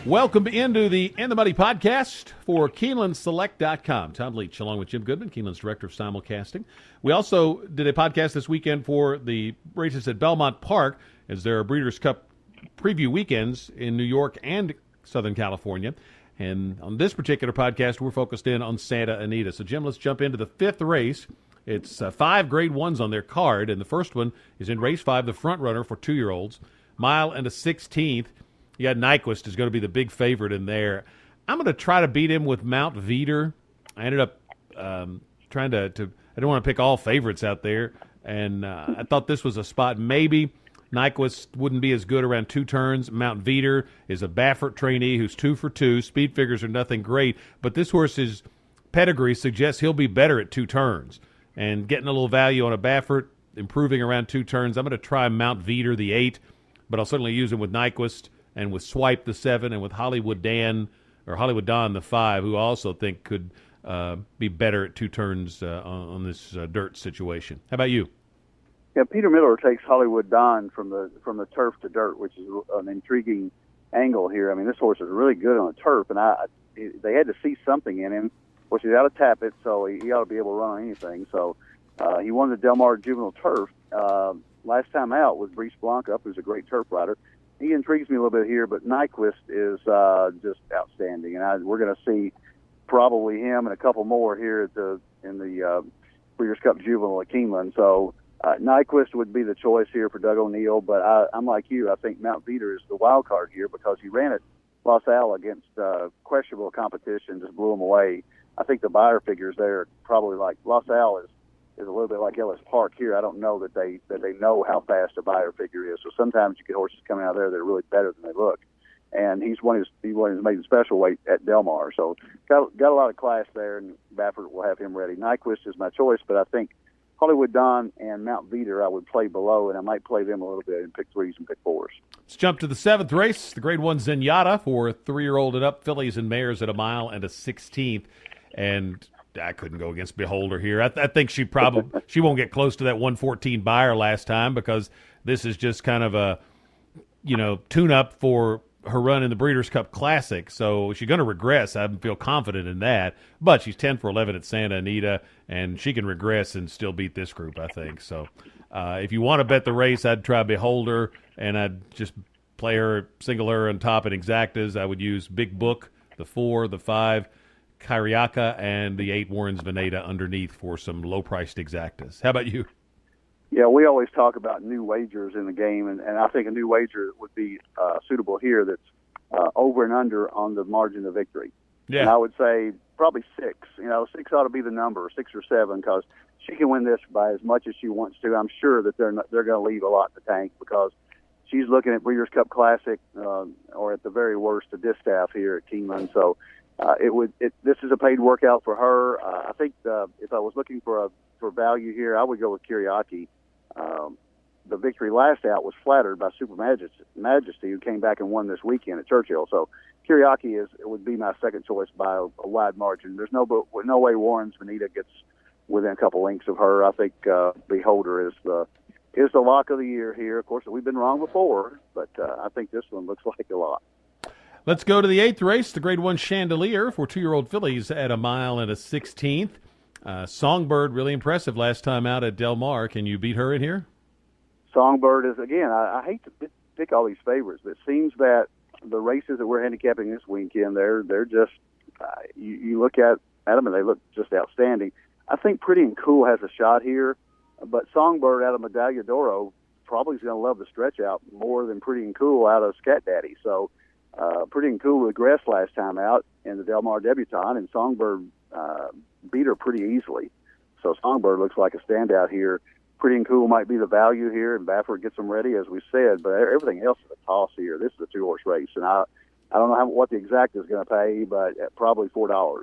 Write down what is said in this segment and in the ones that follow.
Welcome into the In the Money podcast for KeenelandSelect.com. Tom Leach, along with Jim Goodman, Keeneland's director of simulcasting. We also did a podcast this weekend for the races at Belmont Park, as there are Breeders' Cup preview weekends in New York and Southern California. And on this particular podcast, we're focused in on Santa Anita. So, Jim, let's jump into the fifth race. It's 5 Grade 1s on their card, and the first one is in race 5, the front runner for 2-year-olds. Mile and a 16th. You got Nyquist is going to be the big favorite in there. I'm going to try to beat him with Mount Veeder. I ended up trying to I don't want to pick all favorites out there, and I thought this was a spot maybe Nyquist wouldn't be as good around 2 turns. Mount Veeder is a Baffert trainee who's 2 for 2. Speed figures are nothing great, but this horse's pedigree suggests he'll be better at 2 turns. And getting a little value on a Baffert, improving around 2 turns, I'm going to try Mount Veeder, the 8, but I'll certainly use him with Nyquist and with Swipe, the 7, and with Hollywood Don, the 5, who I also think could be better at 2 turns on this dirt situation. How about you? Yeah, Peter Miller takes Hollywood Don from the turf to dirt, which is an intriguing angle here. I mean, this horse is really good on the turf, and they had to see something in him. Of course, he's got to tap it, so he ought to be able to run on anything. So he won the Del Mar Juvenile Turf last time out with Brice Blanca, who's a great turf rider. He intrigues me a little bit here, but Nyquist is just outstanding, and we're going to see probably him and a couple more here in the Breeders' Cup Juvenile at Keeneland. So Nyquist would be the choice here for Doug O'Neill, but I'm like you. I think Mount Veeder is the wild card here because he ran at Los Al against questionable competition, just blew him away. I think the buyer figures there are probably like Los Al is a little bit like Ellis Park here. I don't know that they know how fast a buyer figure is. So sometimes you get horses coming out there that are really better than they look. And he won his maiden special weight at Del Mar. So got a lot of class there, and Baffert will have him ready. Nyquist is my choice, but I think Hollywood Don and Mount Veeder I would play below, and I might play them a little bit and pick 3s and pick 4s. Let's jump to the 7th race, the Grade 1 Zenyatta for 3-year-old and up, fillies and mares at a mile and a 16th. And I couldn't go against Beholder here. I think she won't get close to that 114 buyer last time because this is just kind of a, tune-up for her run in the Breeders' Cup Classic. So she's going to regress. I feel confident in that. But she's 10 for 11 at Santa Anita, and she can regress and still beat this group, I think. So if you want to bet the race, I'd try Beholder, and I'd just single her on top at exactas. I would use Big Book, the 4, the 5, Kyriaka, and the 8 Warren's Veneta underneath for some low-priced exactas. How about you? Yeah, we always talk about new wagers in the game, and I think a new wager would be suitable here that's over and under on the margin of victory. Yeah. And I would say probably 6. 6 ought to be the number, 6 or 7, because she can win this by as much as she wants to. I'm sure that they're going to leave a lot in the tank because she's looking at Breeders' Cup Classic or at the very worst a distaff here at Keeneland. So this is a paid workout for her. I think if I was looking for value here, I would go with Kyriaki. The victory last out was flattered by Super Majesty, who came back and won this weekend at Churchill. So Kyriaki would be my second choice by a wide margin. There's no way Warren's Veneta gets within a couple lengths of her. I think Beholder is the lock of the year here. Of course, we've been wrong before, but I think this one looks like a lot. Let's go to the 8th race, the Grade 1 Chandelier for 2-year-old fillies at a mile and a 16th. Songbird, really impressive last time out at Del Mar. Can you beat her in here? Songbird is, again, I hate to pick all these favorites, but it seems that the races that we're handicapping this weekend, they're just, you look at them and they look just outstanding. I think Pretty and Cool has a shot here, but Songbird out of Medaglia d'Oro probably is going to love the stretch out more than Pretty and Cool out of Scat Daddy. So Pretty and Cool regressed last time out in the Del Mar debutante, and Songbird beat her pretty easily. So Songbird looks like a standout here. Pretty and Cool might be the value here, and Baffert gets them ready, as we said, but everything else is a toss here. This is a 2-horse race, and I don't know what the exact is going to pay, but probably $4,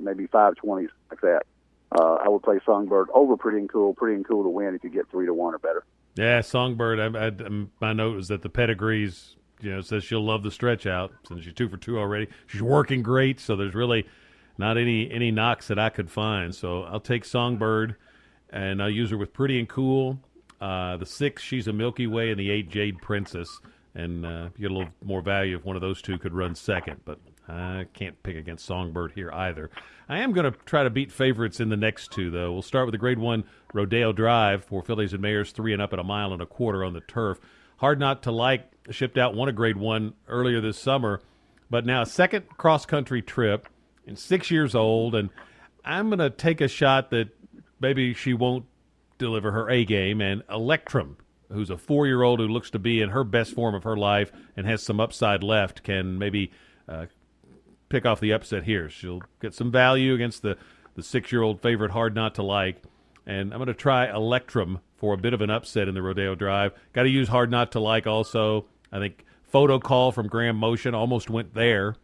maybe $5.20, like that. I would play Songbird over Pretty and Cool to win if you get 3-1 or better. Yeah, Songbird, my note is that the pedigrees, says she'll love the stretch out since she's 2 for 2 already. She's working great, so there's really not any knocks that I could find. So I'll take Songbird, and I'll use her with Pretty and Cool. The 6, She's a Milky Way, and the 8, Jade Princess. and you get a little more value if one of those two could run second. But I can't pick against Songbird here either. I am going to try to beat favorites in the next two, though. We'll start with the Grade 1 Rodeo Drive for fillies and mares 3 and up at 1.25 miles on the turf. Hard Not to Like shipped out, won a Grade 1 earlier this summer, but now a second cross-country trip and 6 years old, and I'm going to take a shot that maybe she won't deliver her A game, and Electrum, who's a 4-year-old who looks to be in her best form of her life and has some upside left, can maybe pick off the upset here. She'll get some value against the 6-year-old favorite Hard Not to Like, and I'm going to try Electrum for a bit of an upset in the Rodeo Drive. Got to use Hard Not to Like also. I think Photo Call from Graham Motion almost went there,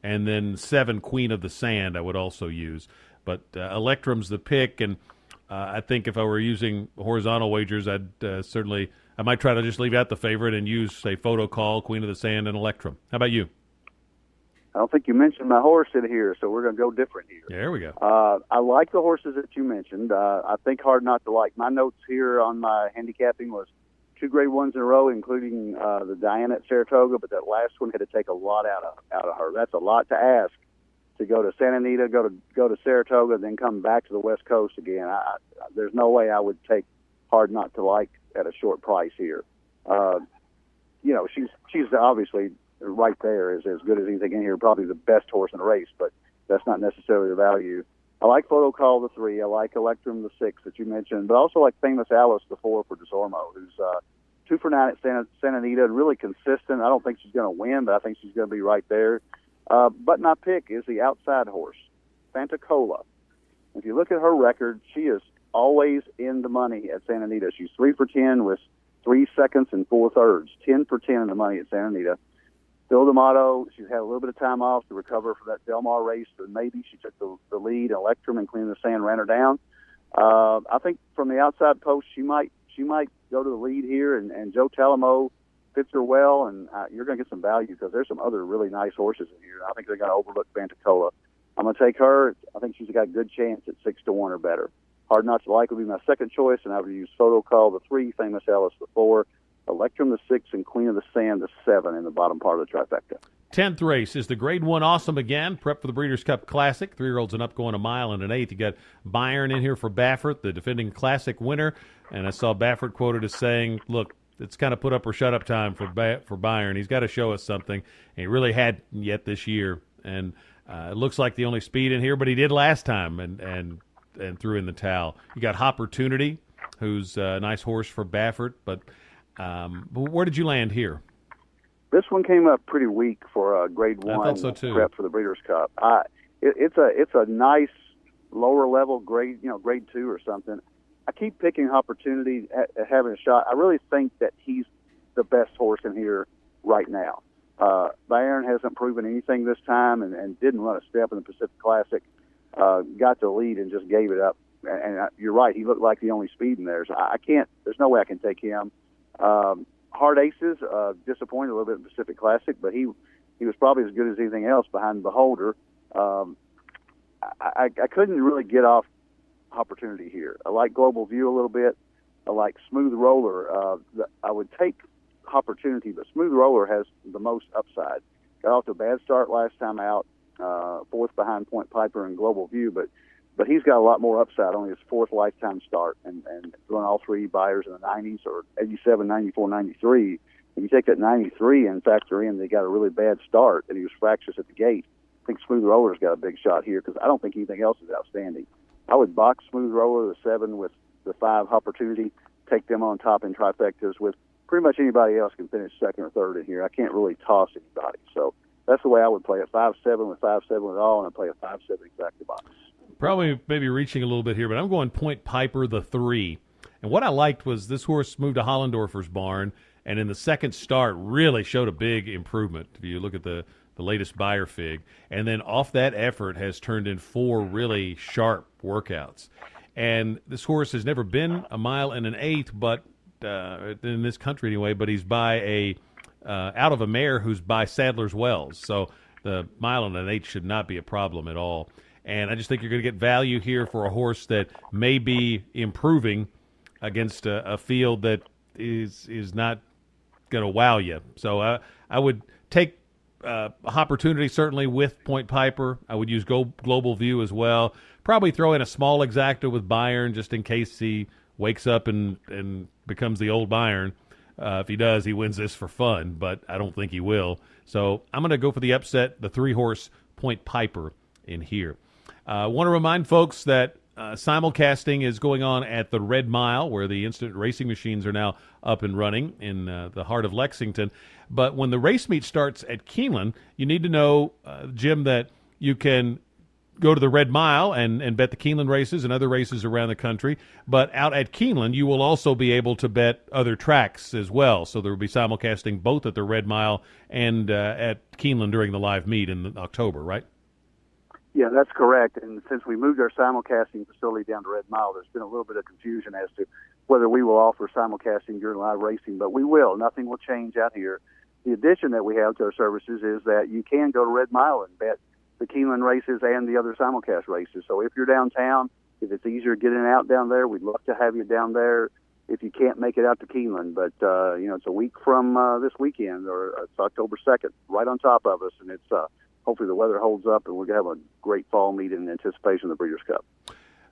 and then 7 Queen of the Sand I would also use. But Electrum's the pick, and I think if I were using horizontal wagers, I might try to just leave out the favorite and use, say, Photo Call, Queen of the Sand, and Electrum. How about you? I don't think you mentioned my horse in here, so we're going to go different here. There we go. I like the horses that you mentioned. I think Hard Not to Like. My notes here on my handicapping was 2 Grade 1s in a row, including the Diana at Saratoga, but that last one had to take a lot out of her. That's a lot to ask, to go to Santa Anita, go to Saratoga, then come back to the West Coast again. There's no way I would take Hard Not to Like at a short price here. She's obviously right there, is as good as anything in here, probably the best horse in the race, but that's not necessarily the value. I like Photo Call, the 3. I like Electrum, the 6 that you mentioned, but also like Famous Alice, the 4 for DeSormo, who's 2 for 9 at Santa Anita, really consistent. I don't think she's going to win, but I think she's going to be right there. But my pick is the outside horse, Fantacola. If you look at her record, she is always in the money at Santa Anita. She's 3 for 10 with 3 seconds and 4 thirds, 10 for 10 in the money at Santa Anita. Phil D'Amato, she's had a little bit of time off to recover for that Del Mar race, but maybe she took the lead. Electrum and Queen of the Sand ran her down. I think from the outside post, she might go to the lead here, and Joe Talamo fits her well, and you're going to get some value because there's some other really nice horses in here. I think they're going to overlook Fantacola. I'm going to take her. I think she's got a good chance at 6-1 or better. Hard Not to Like would be my second choice, and I would use Photo Call, the 3, Famous Alice, the 4, Electrum, the 6, and Queen of the Sand, the 7 in the bottom part of the trifecta. 10th race is the Grade 1 Awesome again. Prep for the Breeders' Cup Classic. 3-year-olds and up going 1 mile and an eighth. You got Byron in here for Baffert, the defending Classic winner. And I saw Baffert quoted as saying, look, it's kind of put up or shut up time for Byron. He's got to show us something. And he really hadn't yet this year. And it looks like the only speed in here, but he did last time and threw in the towel. You got Hopportunity, who's a nice horse for Baffert. But where did you land here? This one came up pretty weak for a Grade 1 I thought so too. prep for the Breeders' Cup. It's a nice lower level grade, Grade 2 or something. I keep picking Opportunity at having a shot. I really think that he's the best horse in here right now. Byron hasn't proven anything this time and didn't run a step in the Pacific Classic. Got the lead and just gave it up. And you're right, he looked like the only speed in there. So I can't. There's no way I can take him. Hard Aces, disappointed a little bit in the Pacific Classic, but he was probably as good as anything else behind Beholder. I couldn't really get off Opportunity here. I like Global View a little bit. I like Smooth Roller. I would take Opportunity, but Smooth Roller has the most upside. Got off to a bad start last time out, 4th behind Point Piper and Global View, but he's got a lot more upside on his 4th lifetime start and run all 3 buyers in the 90s or 87, 94, 93. If you take that 93 and factor in they got a really bad start and he was fractious at the gate, I think Smooth Roller's got a big shot here because I don't think anything else is outstanding. I would box Smooth Roller, the 7, with the 5 Opportunity, take them on top in trifectas with pretty much anybody else can finish 2nd or 3rd in here. I can't really toss anybody. So that's the way I would play it, 5-7 with 5-7 with all, and I play a 5-7 exact box. Probably maybe reaching a little bit here, but I'm going Point Piper, the 3. And what I liked was this horse moved to Hollendorfer's barn, and in the second start really showed a big improvement. If you look at the latest buyer fig, and then off that effort has turned in 4 really sharp workouts. And this horse has never been 1 mile and an eighth, but in this country anyway, but he's by out of a mare who's by Sadler's Wells. So the 1 mile and an eighth should not be a problem at all. And I just think you're going to get value here for a horse that may be improving against a field that is not going to wow you. So I would take opportunity certainly with Point Piper. I would use Global View as well. Probably throw in a small exacta with Byron just in case he wakes up and becomes the old Byron. If he does, he wins this for fun, but I don't think he will. So I'm going to go for the upset, the 3-horse Point Piper in here. I want to remind folks that simulcasting is going on at the Red Mile, where the instant racing machines are now up and running in the heart of Lexington. But when the race meet starts at Keeneland, you need to know, Jim, that you can go to the Red Mile and bet the Keeneland races and other races around the country. But out at Keeneland, you will also be able to bet other tracks as well. So there will be simulcasting both at the Red Mile and at Keeneland during the live meet in October, right? Yeah, that's correct. And since we moved our simulcasting facility down to Red Mile, there's been a little bit of confusion as to whether we will offer simulcasting during live racing. But we will. Nothing will change out here. The addition that we have to our services is that you can go to Red Mile and bet the Keeneland races and the other simulcast races. So if you're downtown, if it's easier getting out down there, we'd love to have you down there if you can't make it out to Keeneland. But, it's a week from this weekend, or it's October 2nd, right on top of us. And it's hopefully the weather holds up, and we're going to have a great fall meet in anticipation of the Breeders' Cup.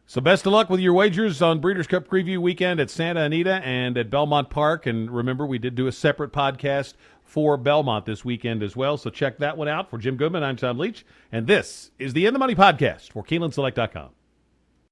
So best of luck with your wagers on Breeders' Cup Preview Weekend at Santa Anita and at Belmont Park. And remember, we did do a separate podcast for Belmont this weekend as well, so check that one out. For Jim Goodman, I'm Tom Leach, and this is the In the Money Podcast for KeenelandSelect.com.